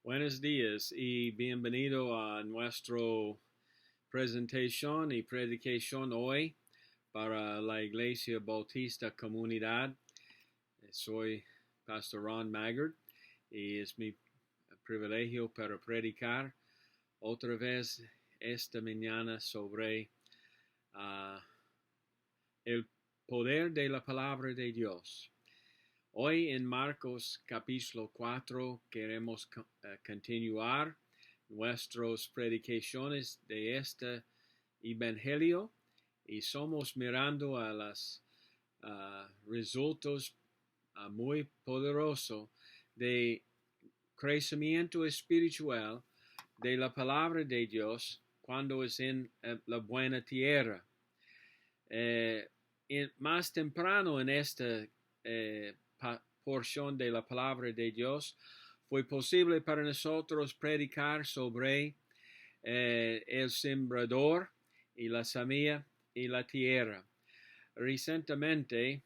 Buenos días y bienvenido a nuestra presentación y predicación hoy para la Iglesia Bautista Comunidad. Soy Pastor Ron Maggard y es mi privilegio para predicar otra vez esta mañana sobre el poder de la palabra de Dios. Hoy en Marcos capítulo 4 queremos continuar nuestras predicaciones de este evangelio y somos mirando a los resultados muy poderosos de crecimiento espiritual de la palabra de Dios cuando es en la buena tierra. Más temprano en esta porción de la palabra de Dios, fue posible para nosotros predicar sobre el sembrador y la semilla y la tierra. Recientemente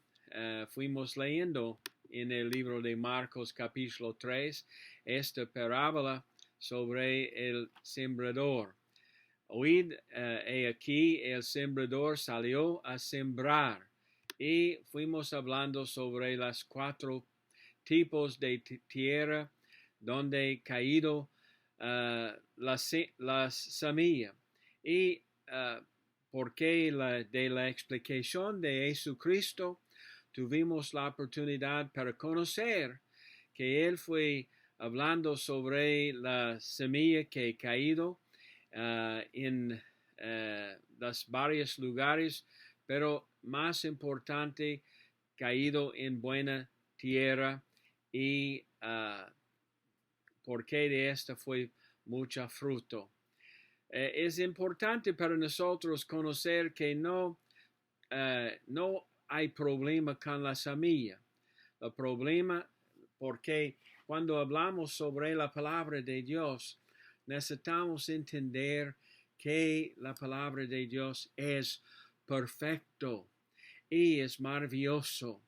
fuimos leyendo en el libro de Marcos capítulo 3 esta parábola sobre el sembrador. Oíd, aquí el sembrador salió a sembrar. Y fuimos hablando sobre los 4 tipos de tierra donde caído la semilla. Y porque de la explicación de Jesucristo tuvimos la oportunidad para conocer que Él fue hablando sobre la semilla que caído en los varios lugares, pero más importante, caído en buena tierra y porque de esta fue mucho fruto. Es importante para nosotros conocer que no hay problema con la semilla. El problema, porque cuando hablamos sobre la palabra de Dios, necesitamos entender que la palabra de Dios es perfecto y es maravilloso.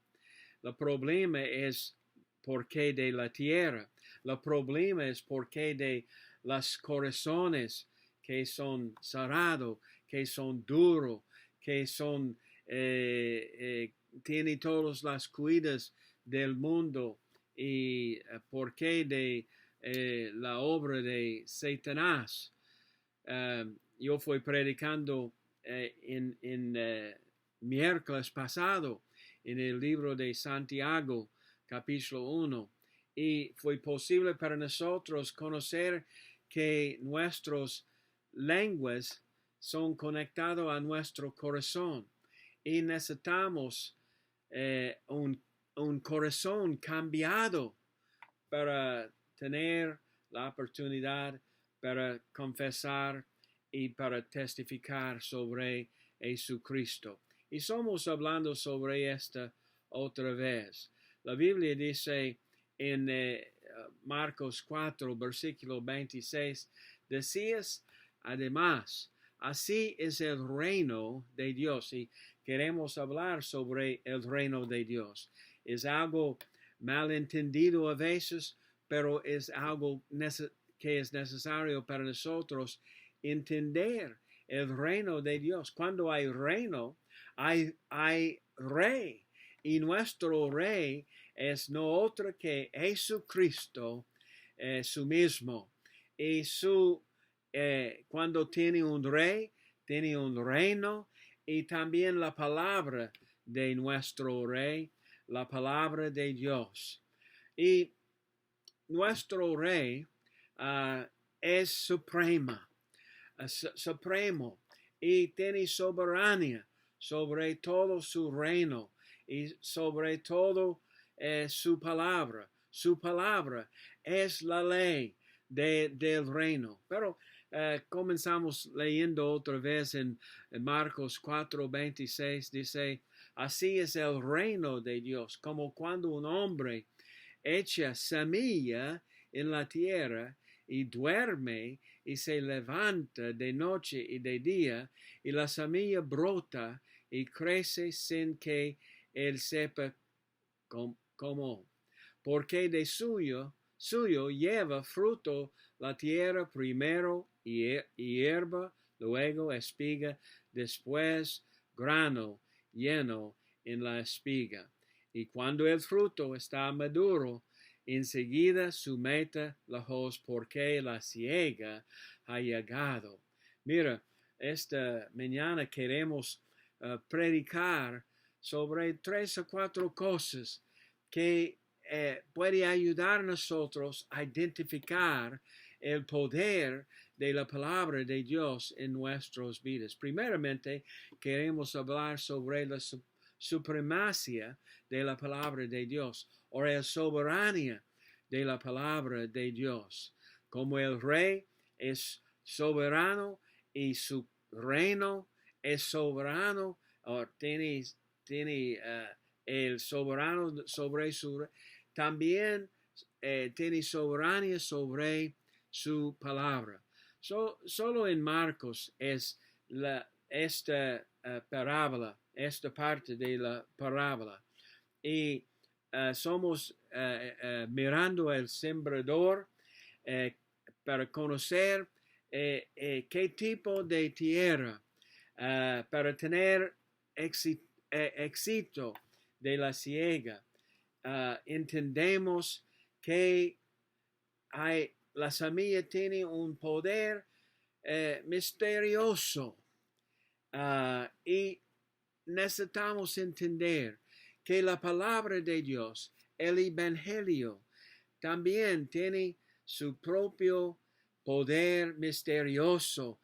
El problema es porque de la tierra. El problema es porque de los corazones que son cerrados, que son duros, que son tienen todas las cuidas del mundo y porque de la obra de Satanás. Yo fui predicando en miércoles pasado en el libro de Santiago, capítulo 1, y fue posible para nosotros conocer que nuestras lenguas son conectadas a nuestro corazón y necesitamos un corazón cambiado para tener la oportunidad para confesar y para testificar sobre Jesucristo. Y somos hablando sobre esta otra vez. La Biblia dice en Marcos 4, versículo 26, decías además, así es el reino de Dios. Y queremos hablar sobre el reino de Dios. Es algo malentendido a veces, pero es algo que es necesario para nosotros entender el reino de Dios. Cuando hay reino, hay rey. Y nuestro rey es no otro que Jesucristo, su mismo. Y cuando tiene un rey, tiene un reino y también la palabra de nuestro rey, la palabra de Dios. Y nuestro rey es supremo y tiene soberanía sobre todo su reino y sobre todo su palabra. Su palabra es la ley del reino. Pero comenzamos leyendo otra vez en Marcos 4:26, dice, así es el reino de Dios, como cuando un hombre echa semilla en la tierra y duerme y se levanta de noche y de día, y la semilla brota y crece sin que él sepa cómo, porque de suyo suyo lleva fruto la tierra primero y hierba, luego espiga, después grano lleno en la espiga. Y cuando el fruto está maduro, enseguida somete la hoz porque la siega ha llegado. Mira, esta mañana queremos predicar sobre 3 o 4 cosas que puede ayudar a nosotros a identificar el poder de la palabra de Dios en nuestras vidas. Primeramente, queremos hablar sobre la supremacia de la palabra de Dios o la soberania de la palabra de Dios. Como el rey es soberano y su reino es soberano, o tiene el soberano sobre su reino, también tiene soberanía sobre su palabra. Solo en Marcos es esta parábola, esta parte de la parábola. Y somos mirando el sembrador para conocer qué tipo de tierra para tener éxito de la siega. Entendemos que la semilla tiene un poder misterioso y necesitamos entender que la palabra de Dios, el Evangelio, también tiene su propio poder misterioso,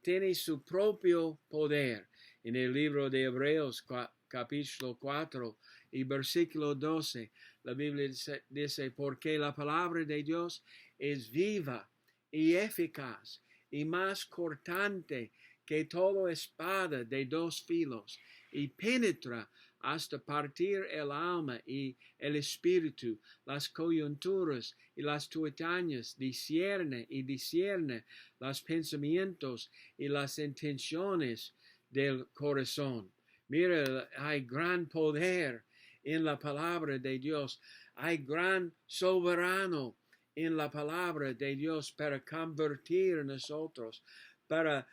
tiene su propio poder. En el libro de Hebreos, capítulo 4 y versículo 12, la Biblia dice, porque la palabra de Dios es viva y eficaz y más cortante que toda espada de 2 filos y penetra hasta partir el alma y el espíritu, las coyunturas y las tuetañas, discierne los pensamientos y las intenciones del corazón. Mira, hay gran poder en la palabra de Dios. Hay gran soberano en la palabra de Dios para convertir a nosotros, para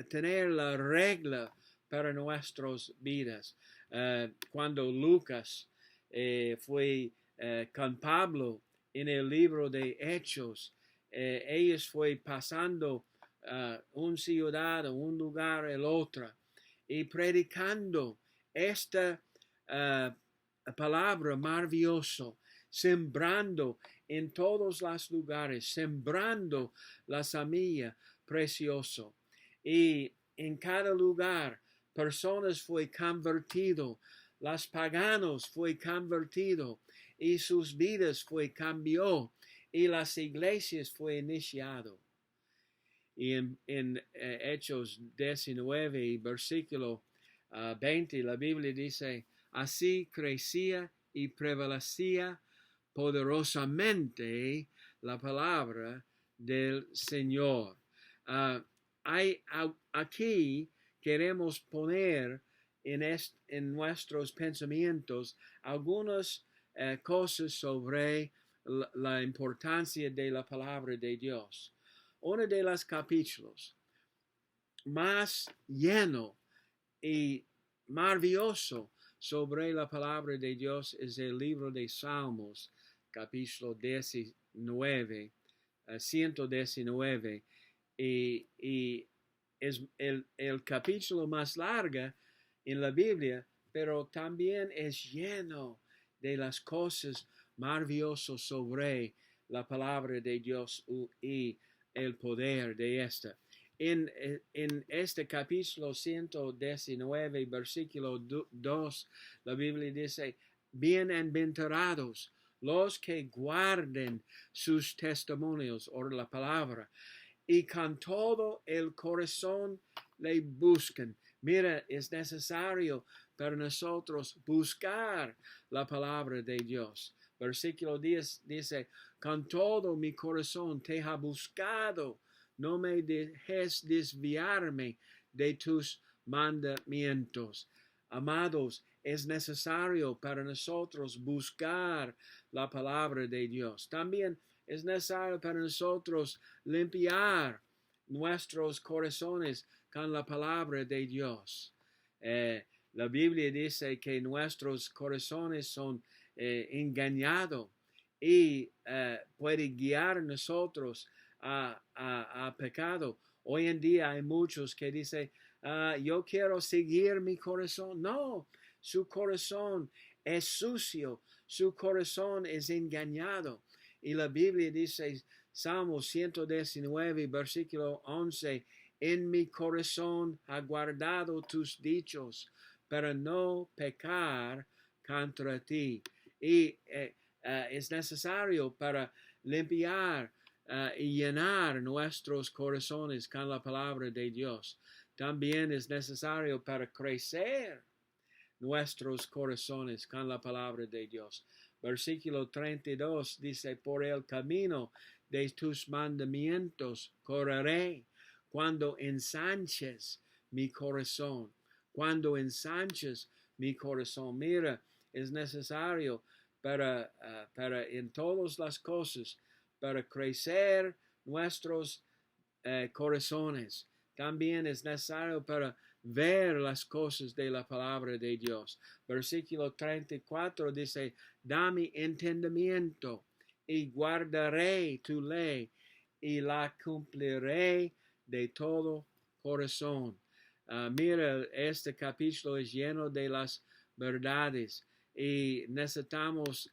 tener la regla para nuestras vidas. Cuando Lucas fue con Pablo en el libro de Hechos, ellos fue pasando una ciudad, un lugar, el otro, y predicando esta palabra maravillosa, sembrando en todos los lugares, sembrando la semilla preciosa. Y en cada lugar, personas fue convertido, los paganos fue convertido y sus vidas fue cambió y las iglesias fue iniciado. Y en Hechos 19, versículo 20, la Biblia dice, así crecía y prevalecía poderosamente la palabra del Señor. Aquí queremos poner en nuestros pensamientos algunas cosas sobre la importancia de la palabra de Dios. Uno de los capítulos más lleno y maravilloso sobre la palabra de Dios es el libro de Salmos, capítulo 19, 119, y es el capítulo más largo en la Biblia, pero también es lleno de las cosas maravillosas sobre la palabra de Dios y el poder de esta. En este capítulo 119, versículo 2, la Biblia dice, bienaventurados los que guarden sus testimonios o la palabra y con todo el corazón le buscan. Mira, es necesario para nosotros buscar la palabra de Dios. Versículo 10 dice, con todo mi corazón te ha buscado, no me dejes desviarme de tus mandamientos. Amados, es necesario para nosotros buscar la palabra de Dios. También es necesario para nosotros limpiar nuestros corazones con la palabra de Dios. La Biblia dice que nuestros corazones son engañados y puede guiar nosotros a pecado. Hoy en día hay muchos que dicen, yo quiero seguir mi corazón. No, su corazón es sucio, su corazón es engañado. Y la Biblia dice, Salmo 119, versículo 11, en mi corazón ha guardado tus dichos para no pecar contra ti. Y es necesario para limpiar y llenar nuestros corazones con la palabra de Dios. También es necesario para crecer nuestros corazones con la palabra de Dios. Versículo 32 dice, por el camino de tus mandamientos correré cuando ensanches mi corazón. Cuando ensanches mi corazón. Mira, es necesario para en todas las cosas, para crecer nuestros corazones. También es necesario para ver las cosas de la palabra de Dios. Versículo 34 dice, dame entendimiento y guardaré tu ley y la cumpliré de todo corazón. Mira, este capítulo es lleno de las verdades y necesitamos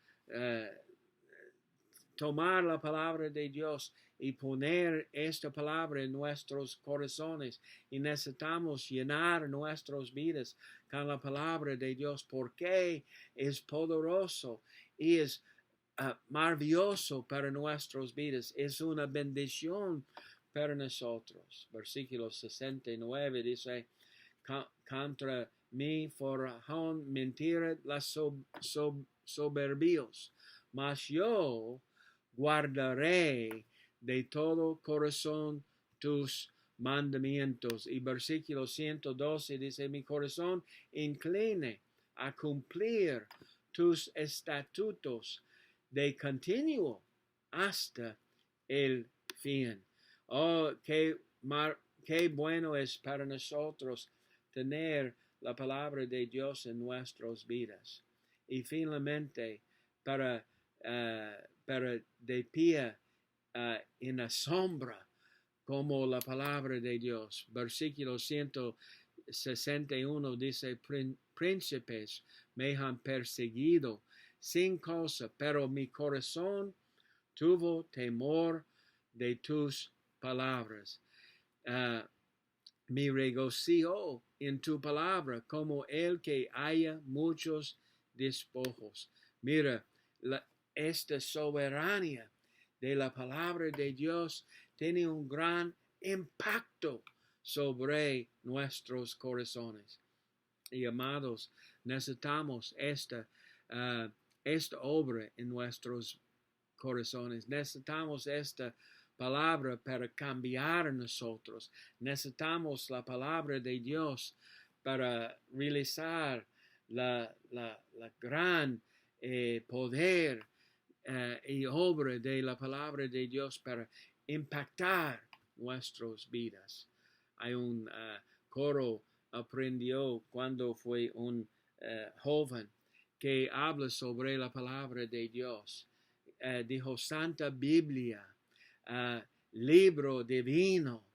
tomar la palabra de Dios y poner esta palabra en nuestros corazones, y necesitamos llenar nuestras vidas con la palabra de Dios porque es poderoso y es maravilloso para nuestras vidas, es una bendición para nosotros. Versículo 69 dice, contra mí forjaron mentira las soberbios, mas yo guardaré de todo corazón tus mandamientos. Y versículo 112 dice, mi corazón incline a cumplir tus estatutos de continuo hasta el fin. Oh, qué bueno es para nosotros tener la palabra de Dios en nuestras vidas. Y finalmente, para de pie en la sombra, como la palabra de Dios. Versículo 161 dice, príncipes me han perseguido sin causa, pero mi corazón tuvo temor de tus palabras. Me regocijo en tu palabra como el que haya muchos despojos. Mira, esta soberania de la palabra de Dios tiene un gran impacto sobre nuestros corazones. Y amados, necesitamos esta obra en nuestros corazones. Necesitamos esta palabra para cambiar a nosotros. Necesitamos la palabra de Dios para realizar la gran poder y obra de la palabra de Dios para impactar nuestras vidas. Hay un coro aprendió cuando fue un joven que habla sobre la palabra de Dios. Dijo, Santa Biblia, libro divino,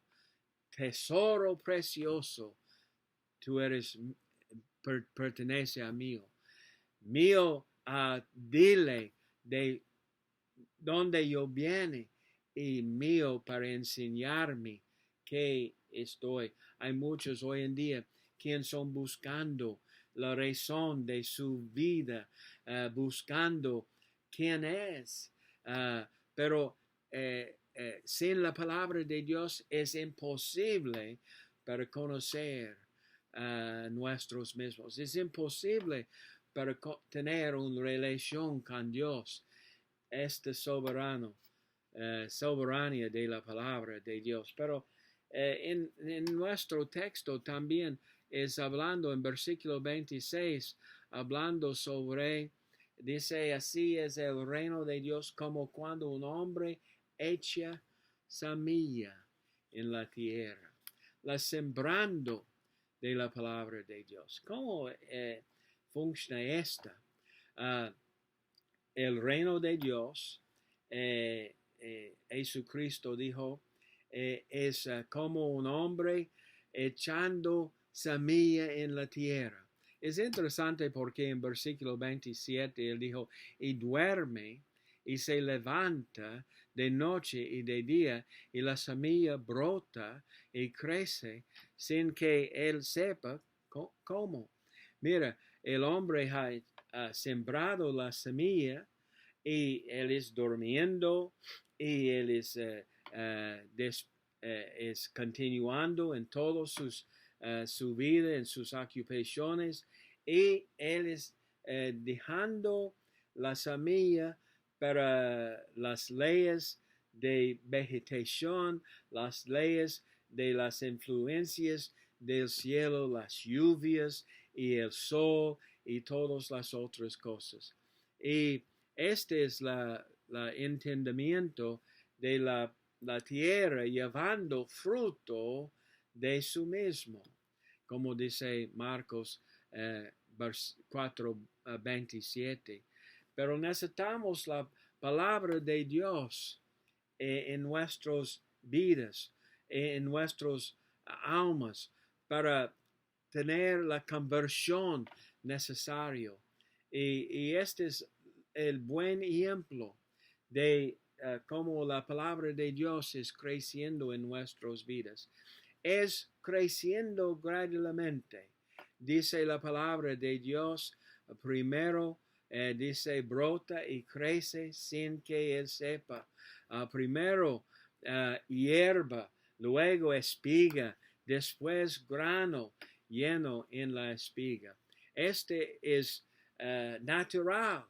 tesoro precioso, tú eres, pertenece a mí. Mío, dile de dónde yo viene y mío para enseñarme que estoy. Hay muchos hoy en día quienes son buscando la razón de su vida, buscando quién es, pero sin la palabra de Dios es imposible para conocer nuestros mismos. Es imposible para tener una relación con Dios. Este soberania de la palabra de Dios. Pero en nuestro texto también es hablando en versículo 26, hablando sobre, dice, así es el reino de Dios como cuando un hombre echa semilla en la tierra, la sembrando de la palabra de Dios. ¿Cómo funciona esta? El reino de Dios, Jesucristo dijo, es como un hombre echando semilla en la tierra. Es interesante porque en versículo 27 él dijo, y duerme y se levanta de noche y de día, y la semilla brota y crece sin que él sepa cómo. Mira, el hombre ha sembrado la semilla y él es durmiendo y él es continuando en todos su vida, en sus ocupaciones, y él es dejando la semilla para las leyes de vegetación, las leyes de las influencias del cielo, las lluvias y el sol y todas las otras cosas. Y este es el entendimiento de la tierra llevando fruto de su mismo, como dice Marcos 4:27. Pero necesitamos la palabra de Dios en nuestras vidas, en nuestras almas, para tener la conversión necesaria. Y este es el buen ejemplo de cómo la palabra de Dios es creciendo en nuestras vidas. Es creciendo gradualmente. Dice la palabra de Dios, primero dice brota y crece sin que él sepa. Primero hierba, luego espiga, después grano lleno en la espiga. Este es natural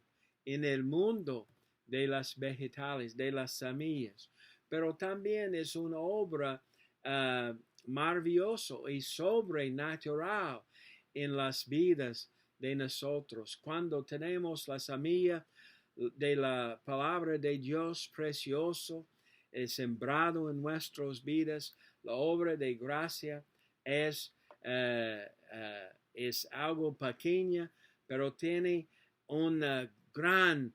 en el mundo de las vegetales, de las semillas, pero también es una obra maravillosa y sobrenatural en las vidas de nosotros. Cuando tenemos la semilla de la palabra de Dios precioso, sembrado en nuestras vidas, la obra de gracia es algo pequeña, pero tiene una gran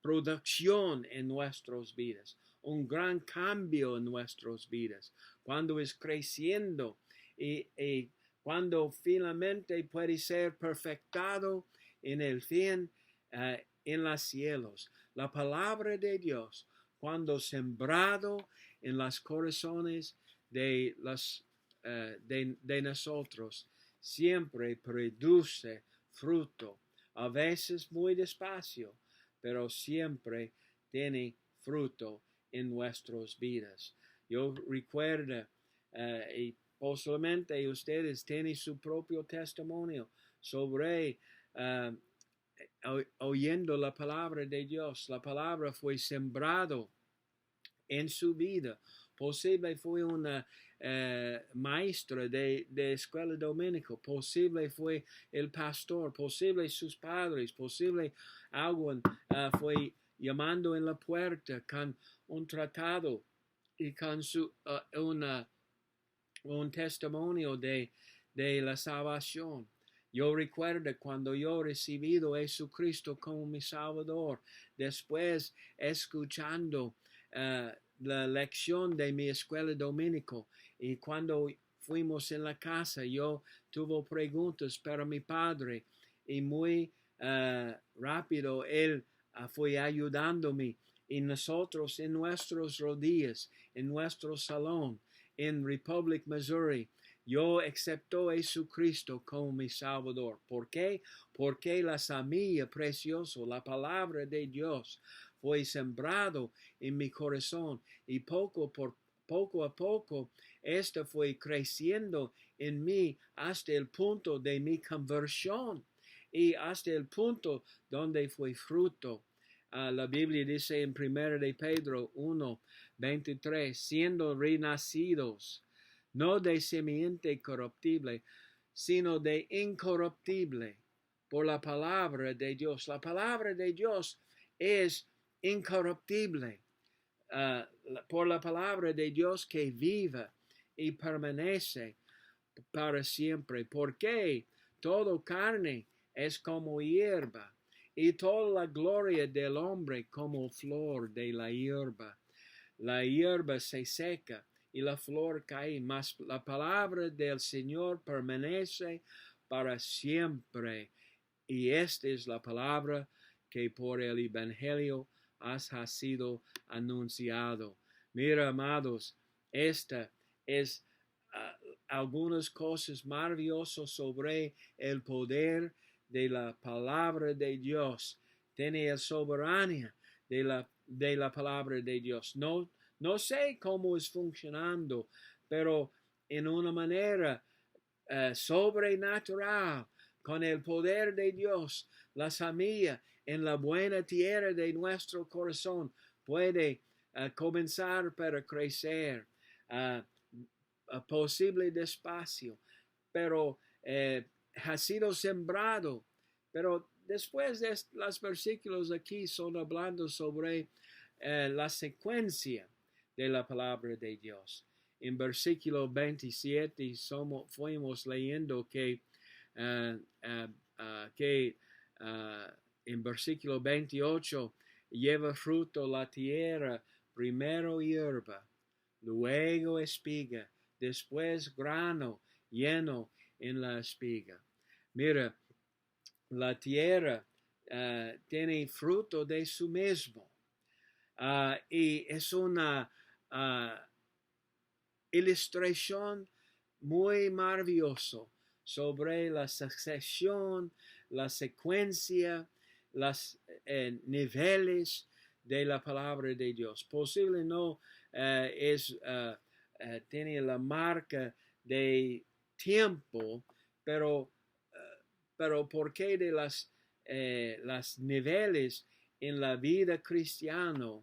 producción en nuestras vidas, un gran cambio en nuestras vidas, cuando es creciendo y cuando finalmente puede ser perfectado en el fin en los cielos. La palabra de Dios, cuando sembrado en los corazones de nosotros, siempre produce fruto, a veces muy despacio, pero siempre tiene fruto en nuestras vidas. Yo recuerdo, y posiblemente ustedes tienen su propio testimonio sobre oyendo la palabra de Dios. La palabra fue sembrado en su vida. Posible fue una maestra de escuela dominico, posible fue el pastor, posible sus padres, posible alguien fue llamando en la puerta con un tratado y con un testimonio de la salvación. Yo recuerdo cuando yo recibido a Jesucristo como mi Salvador, después escuchando la lección de mi escuela dominico, y cuando fuimos en la casa, yo tuve preguntas para mi padre, y muy rápido él fue ayudándome, y nosotros en nuestros rodillas, en nuestro salón, en Republic, Missouri, yo acepto a Jesucristo como mi Salvador. ¿Por qué? Porque la semilla preciosa, la palabra de Dios, fue sembrado en mi corazón, y poco a poco, esta fue creciendo en mí hasta el punto de mi conversión y hasta el punto donde fue fruto. La Biblia dice en 1 de Pedro 1:23, siendo renacidos no de simiente corruptible, sino de incorruptible, por la palabra de Dios. La palabra de Dios es incorruptible, por la palabra de Dios que vive y permanece para siempre. Porque todo carne es como hierba, y toda la gloria del hombre como flor de la hierba. La hierba se seca y la flor cae, mas la palabra del Señor permanece para siempre. Y esta es la palabra que por el Evangelio ha sido anunciado. Mira, amados, esta es algunas cosas maravillosas sobre el poder de la palabra de Dios. Tiene la soberania de la palabra de Dios. No sé cómo es funcionando, pero en una manera sobrenatural, con el poder de Dios, la semilla en la buena tierra de nuestro corazón puede comenzar para crecer, posible despacio, pero ha sido sembrado. Pero después de los versículos aquí son hablando sobre la secuencia de la palabra de Dios. En versículo 27 fuimos leyendo que en versículo 28 lleva fruto la tierra, primero hierba, luego espiga, después grano lleno en la espiga. Mira, la tierra tiene fruto de su mismo. Y es una ilustración muy maravillosa sobre la sucesión, la secuencia, los niveles de la palabra de Dios. Posible no tiene la marca de tiempo, pero ¿por qué de las niveles en la vida cristiana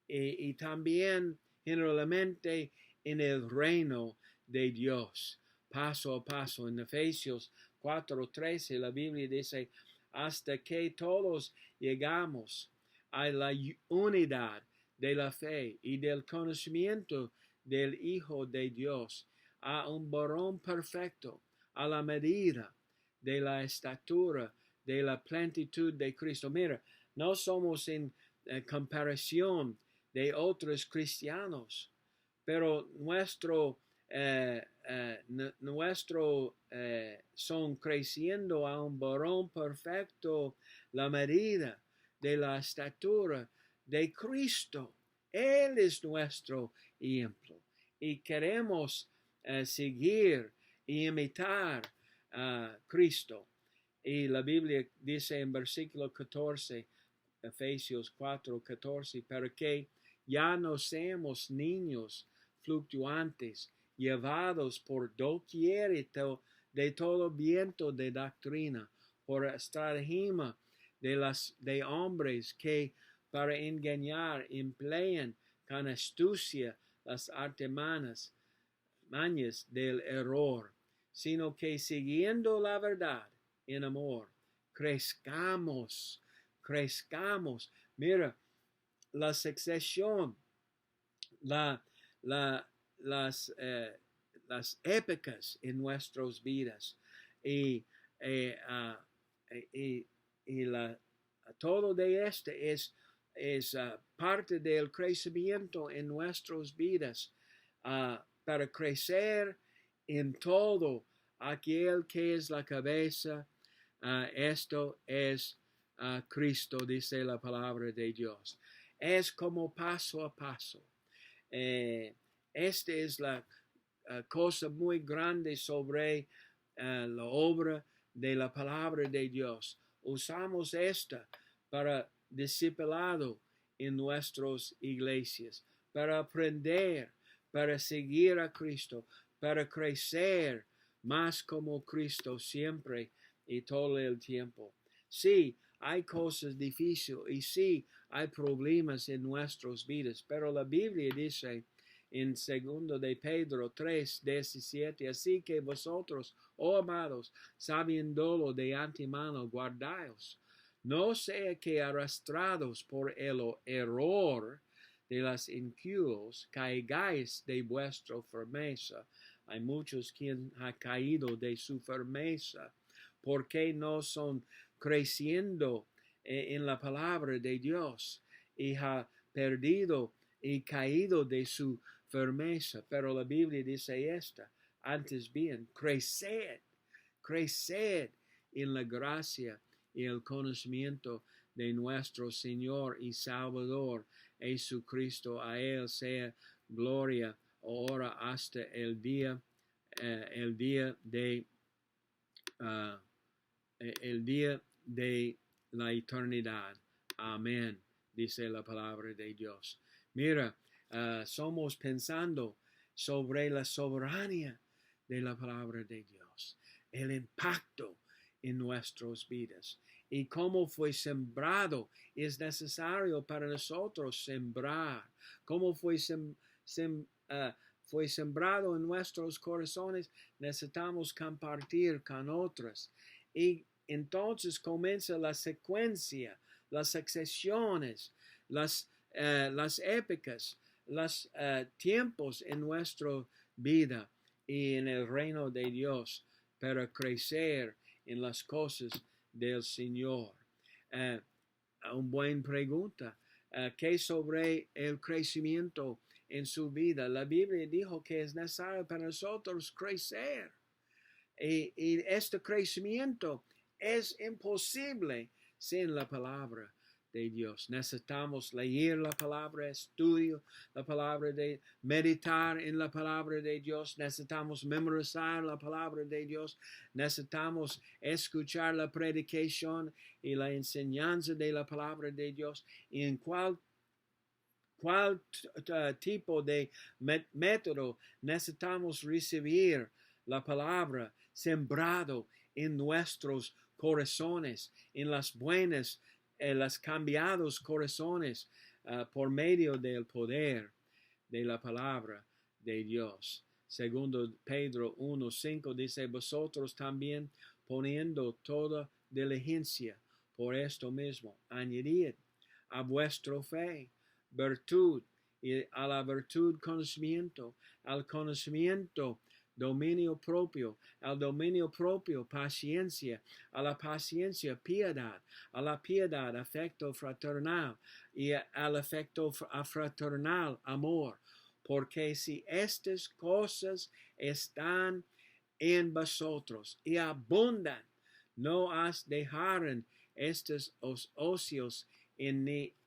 y también generalmente en el reino de Dios, paso a paso? En Efesios 4:13 la Biblia dice, hasta que todos llegamos a la unidad de la fe y del conocimiento del Hijo de Dios, a un varón perfecto, a la medida de la estatura de la plenitud de Cristo. Mira, no somos en comparación de otros cristianos, pero nuestro son creciendo a un varón perfecto, la medida de la estatura de Cristo. Él es nuestro ejemplo y queremos seguir y imitar a Cristo. Y la Biblia dice en versículo 14, Efesios 4:14, para que ya no seamos niños fluctuantes, llevados por doquier de todo viento de doctrina, por estratagema de hombres que para engañar emplean con astucia las artimañas del error, sino que siguiendo la verdad en amor, crezcamos. Mira, la sucesión, las épocas en nuestras vidas y todo de este es parte del crecimiento en nuestras vidas para crecer en todo aquel que es la cabeza. Esto es Cristo, dice la palabra de Dios. Es como paso a paso. Esta es la cosa muy grande sobre la obra de la palabra de Dios. Usamos esta para discipulado en nuestras iglesias, para aprender, para seguir a Cristo, para crecer más como Cristo siempre y todo el tiempo. Sí, hay cosas difíciles y sí, hay problemas en nuestras vidas, pero la Biblia dice en segundo de Pedro 3:17, así que vosotros, oh amados, sabiéndolo de antemano, guardaos, no sea que arrastrados por el error de las inquietudes, caigáis de vuestra firmeza. Hay muchos quien han caído de su firmeza porque no son creciendo en la palabra de Dios y ha perdido y caído de su firmeza. Pero la Biblia dice esta: antes bien, creced en la gracia y el conocimiento de nuestro Señor y Salvador Jesucristo. A Él sea gloria ahora hasta el día de la eternidad. Amén, dice la palabra de Dios. Mira, somos pensando sobre la soberanía de la palabra de Dios, el impacto en nuestras vidas y cómo fue sembrado. Es necesario para nosotros sembrar. Cómo fue sembrado en nuestros corazones, necesitamos compartir con otros. Y entonces comienza la secuencia, las sucesiones, las épocas, los tiempos en nuestra vida y en el reino de Dios para crecer en las cosas del Señor. Una buena pregunta. ¿Qué sobre el crecimiento en su vida? La Biblia dijo que es necesario para nosotros crecer. Y este crecimiento es imposible sin la palabra de Dios. Necesitamos leer la palabra, estudio la palabra, meditar en la palabra de Dios. Necesitamos memorizar la palabra de Dios. Necesitamos escuchar la predicación y la enseñanza de la palabra de Dios. Y en cuál tipo de método necesitamos recibir la palabra sembrado en nuestros corazones, en las buenas, los cambiados corazones, por medio del poder de la palabra de Dios. Segundo Pedro 1:5 dice: vosotros también, poniendo toda diligencia por esto mismo, añadid a vuestra fe virtud, y a la virtud conocimiento, al conocimiento dominio propio, al dominio propio paciencia, a la paciencia piedad, a la piedad afecto fraternal, y al afecto fraternal amor. Porque si estas cosas están en vosotros y abundan, no os dejarán estos ocios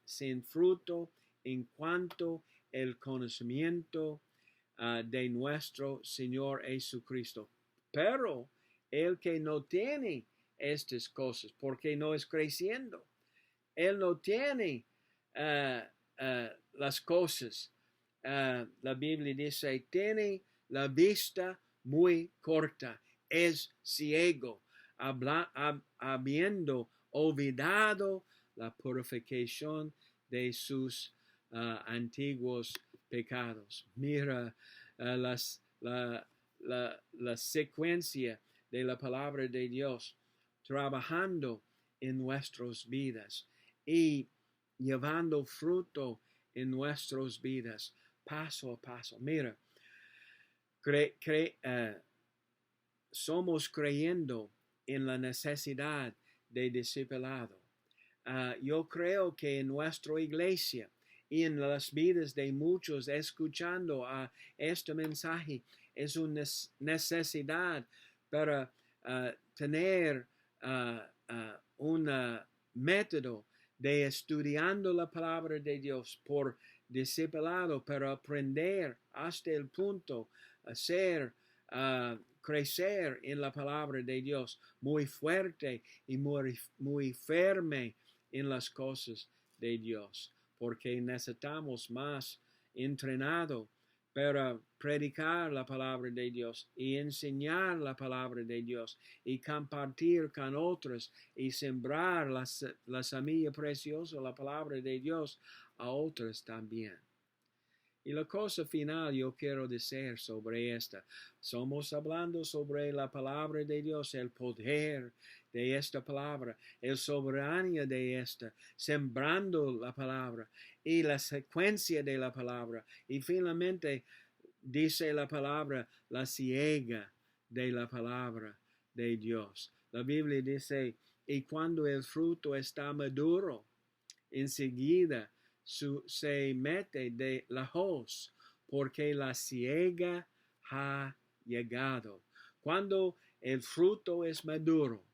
sin fruto en cuanto el conocimiento de nuestro Señor Jesucristo. Pero el que no tiene estas cosas, porque no es creciendo, él no tiene las cosas. La Biblia dice: tiene la vista muy corta, es ciego, habiendo olvidado la purificación de sus antiguos pecados. Mira la secuencia de la palabra de Dios trabajando en nuestras vidas y llevando fruto en nuestras vidas paso a paso. Mira, somos creyendo en la necesidad de discipulado. Yo creo que en nuestra iglesia y en las vidas de muchos escuchando a este mensaje es una necesidad para tener un método de estudiando la palabra de Dios por discipulado, para aprender hasta el punto de crecer en la palabra de Dios muy fuerte y muy firme en las cosas de Dios, porque necesitamos más entrenado para predicar la palabra de Dios y enseñar la palabra de Dios y compartir con otros y sembrar la semilla preciosa, la palabra de Dios, a otros también. Y la cosa final yo quiero decir sobre esta. Somos hablando sobre la palabra de Dios, el poder de esta palabra, el soberania de esta, sembrando la palabra y la secuencia de la palabra. Y finalmente dice la palabra, la siega de la palabra de Dios. La Biblia dice, y cuando el fruto está maduro, enseguida se mete de la hoz, porque la siega ha llegado. Cuando el fruto es maduro,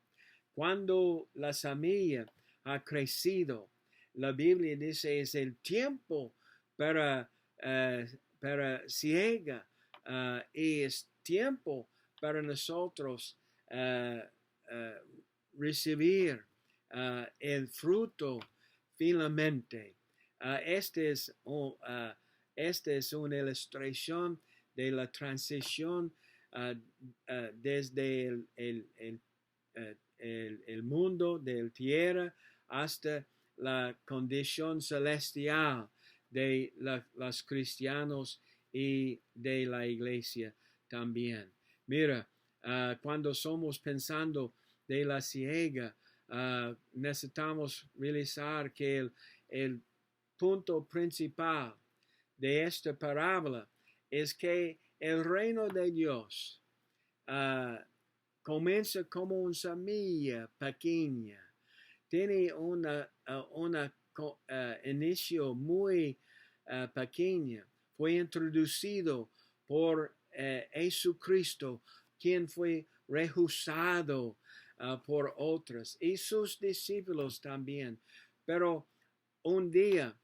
cuando la semilla ha crecido, la Biblia dice es el tiempo para siega y es tiempo para nosotros recibir el fruto finalmente. Esta es una ilustración de la transición desde el mundo de tierra hasta la condición celestial de los cristianos y de la iglesia también. Mira, cuando somos pensando de la siega, necesitamos realizar que el punto principal de esta parábola es que el reino de Dios comienza como una semilla pequeña. Tiene una inicio muy pequeña. Fue introducido por Jesucristo, quien fue rehusado por otros y sus discípulos también. Pero un día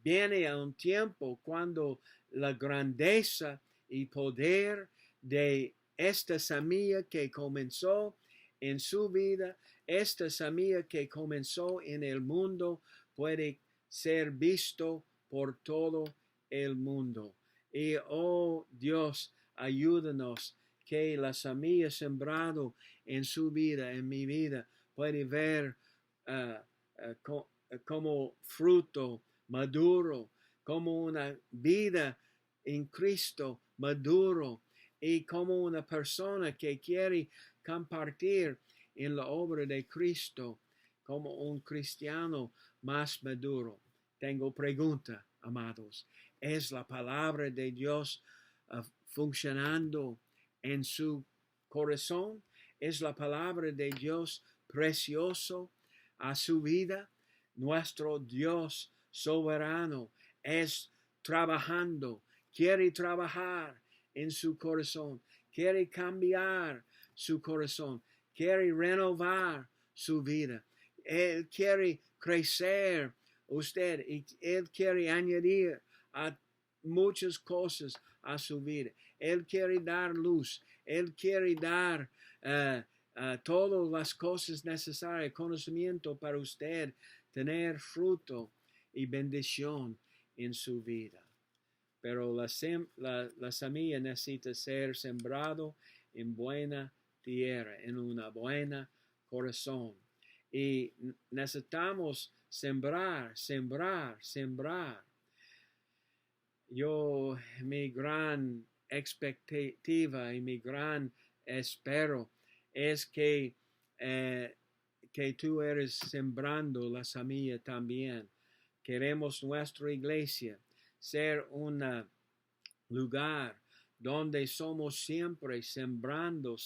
viene un tiempo cuando la grandeza y poder de esta semilla que comenzó en su vida, esta semilla que comenzó en el mundo, puede ser visto por todo el mundo. Y oh Dios, ayúdanos que la semilla sembrado en su vida, en mi vida, puede ver como fruto maduro, como una vida en Cristo maduro y como una persona que quiere compartir en la obra de Cristo como un cristiano más maduro. Tengo pregunta, amados. ¿Es la palabra de Dios funcionando en su corazón? ¿Es la palabra de Dios precioso a su vida? Nuestro Dios soberano es trabajando, quiere trabajar en su corazón, quiere cambiar su corazón, quiere renovar su vida. Él quiere crecer usted y Él quiere añadir a muchas cosas a su vida. Él quiere dar luz, Él quiere dar todas las cosas necesarias, conocimiento para usted tener fruto y bendición en su vida. Pero la semilla necesita ser sembrado en buena tierra, en una buena corazón. Y necesitamos sembrar. Mi gran expectativa y mi gran espero es que tú eres sembrando la semilla también. Queremos nuestra iglesia ser un lugar donde somos siempre sembrando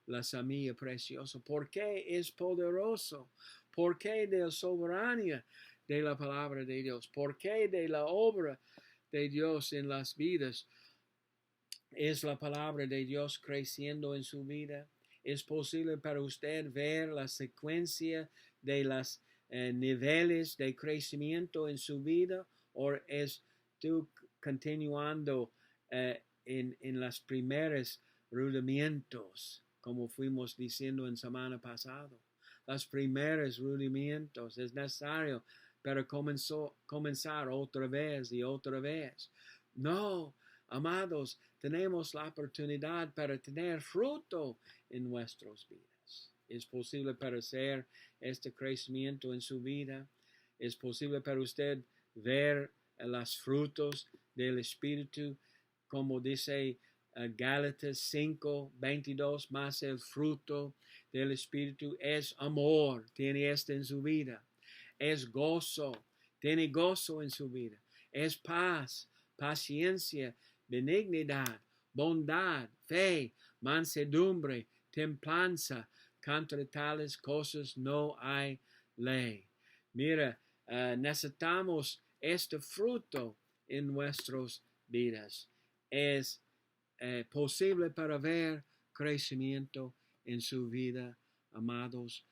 la semilla preciosa. Porque es poderoso. Porque de la soberania de la palabra de Dios. Porque de la obra de Dios en las vidas. ¿Es la palabra de Dios creciendo en su vida? ¿Es posible para usted ver la secuencia de los niveles de crecimiento en su vida? ¿O es tú continuando en los primeros rudimentos, como fuimos diciendo en semana pasada? Los primeros rudimentos es necesario para comenzar otra vez y otra vez. No, amados, tenemos la oportunidad para tener fruto en nuestras vidas. Es posible para hacer este crecimiento en su vida. Es posible para usted ver los frutos del Espíritu, como dice Gálatas 5:22, más el fruto del Espíritu es amor, tiene en su vida, es gozo, tiene gozo en su vida, es paz, paciencia, benignidad, bondad, fe, mansedumbre, templanza. Contra tales cosas no hay ley. Mira, necesitamos este fruto en nuestras vidas. Es posible para ver crecimiento en su vida, amados.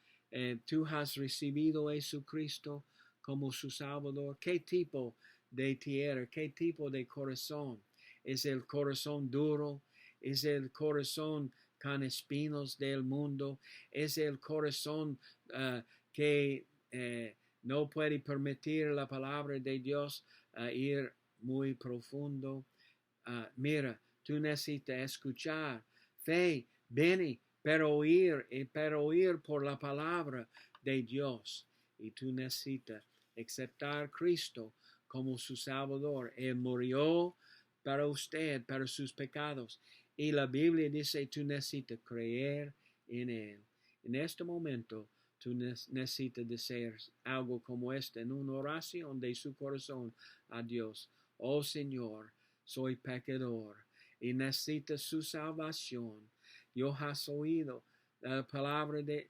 Tú has recibido a Jesucristo como su Salvador. ¿Qué tipo de tierra, qué tipo de corazón? ¿Es el corazón duro? ¿Es el corazón con espinos del mundo? ¿Es el corazón que no puede permitir la palabra de Dios ir muy profundo? Mira, tú necesitas escuchar. Fe viene pero oír por la palabra de Dios. Y tú necesitas aceptar a Cristo como su Salvador. Él murió para usted, para sus pecados. Y la Biblia dice, tú necesitas creer en Él. En este momento, tú necesitas decir algo como este en una oración de su corazón a Dios. Oh Señor, soy pecador y necesito su salvación. Yo has oído la palabra de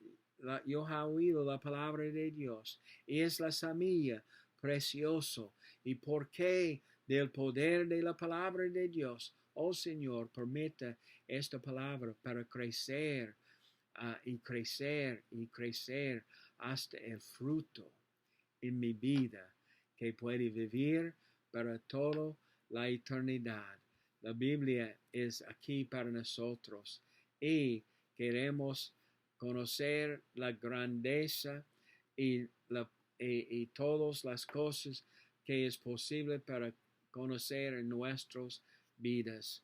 Dios y es la semilla preciosa. Y por qué del poder de la palabra de Dios, oh Señor, permita esta palabra para crecer y crecer y crecer hasta el fruto en mi vida que puede vivir para toda la eternidad. La Biblia es aquí para nosotros y queremos conocer la grandeza y todas las cosas que es posible para conocer en nuestras vidas.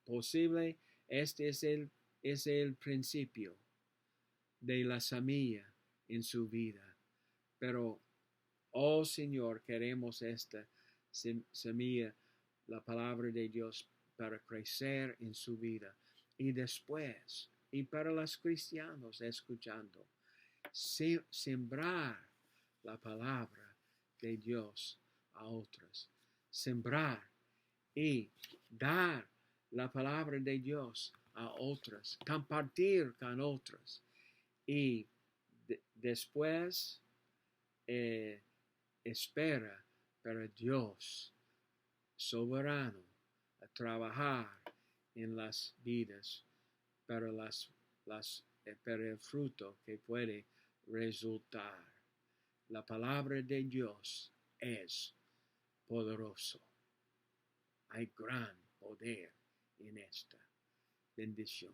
Posible, este es el principio de la semilla en su vida. Pero, oh Señor, queremos esta semilla, la palabra de Dios, para crecer en su vida. Y después, y para los cristianos escuchando, sembrar la palabra de Dios a otros. Sembrar y dar la palabra de Dios a otros. Compartir con otros. Y después espera para Dios soberano a trabajar en las vidas para para el fruto que puede resultar. La palabra de Dios es poderoso. Hay gran poder en esta bendición.